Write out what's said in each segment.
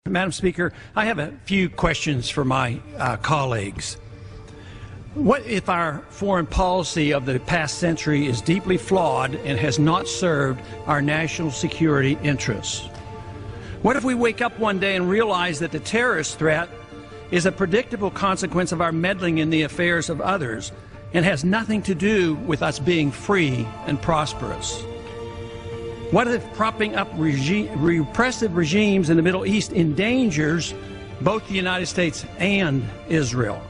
Madam Speaker, I have a few questions for my colleagues. What if our foreign policy of the past century is deeply flawed and has not served our national security interests? What if we wake up one day and realize that the terrorist threat is a predictable consequence of our meddling in the affairs of others and has nothing to do with us being free and prosperous? What if propping up repressive regimes in the Middle East endangers both the United States and Israel?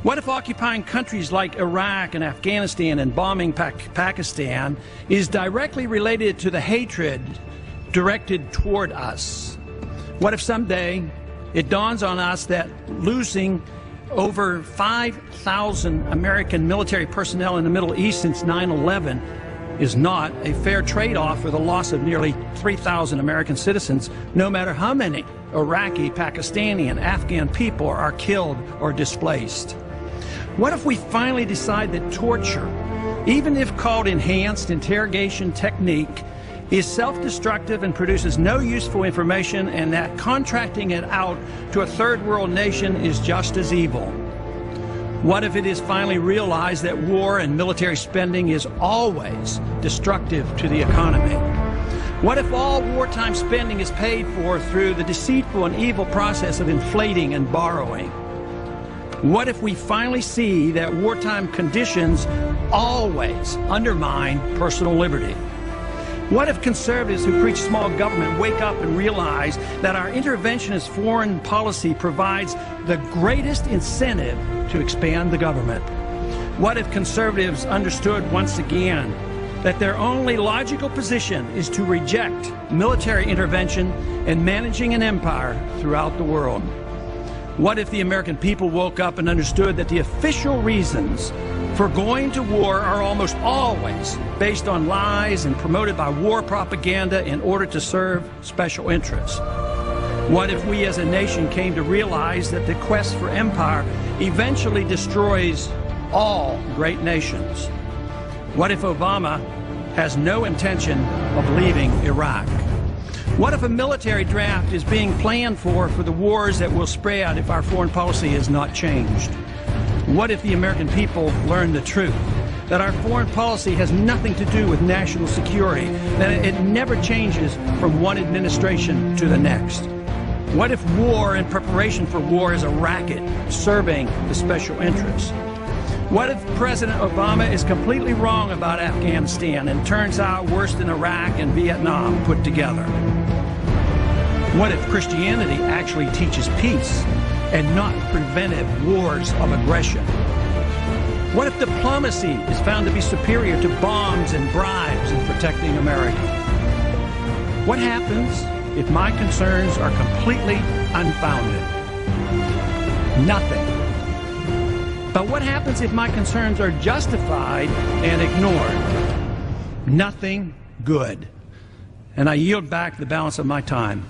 What if occupying countries like Iraq and Afghanistan and bombing Pakistan is directly related to the hatred directed toward us? What if someday it dawns on us that losing over 5,000 American military personnel in the Middle East since 9/11 is not a fair trade-off for the loss of nearly 3,000 American citizens, no matter how many Iraqi, Pakistani, and Afghan people are killed or displaced? What if we finally decide that torture, even if called enhanced interrogation technique, is self-destructive and produces no useful information, and that contracting it out to a third world nation is just as evil? What if it is finally realized that war and military spending is always destructive to the economy? What if all wartime spending is paid for through the deceitful and evil process of inflating and borrowing? What if we finally see that wartime conditions always undermine personal liberty? What if conservatives who preach small government wake up and realize that our interventionist foreign policy provides the greatest incentive to expand the government? What if conservatives understood once again that their only logical position is to reject military intervention and managing an empire throughout the world? What if the American people woke up and understood that the official reasons for going to war are almost always based on lies and promoted by war propaganda in order to serve special interests? What if we as a nation came to realize that the quest for empire eventually destroys all great nations? What if Obama has no intention of leaving Iraq? What if a military draft is being planned for the wars that will spread if our foreign policy is not changed? What if the American people learn the truth, that our foreign policy has nothing to do with national security, that it never changes from one administration to the next? What if war and preparation for war is a racket serving the special interests? What if President Obama is completely wrong about Afghanistan and turns out worse than Iraq and Vietnam put together? What if Christianity actually teaches peace and not preventive wars of aggression? What if diplomacy is found to be superior to bombs and bribes in protecting America? What happens if my concerns are completely unfounded? Nothing. But what happens if my concerns are justified and ignored? Nothing good. And I yield back the balance of my time.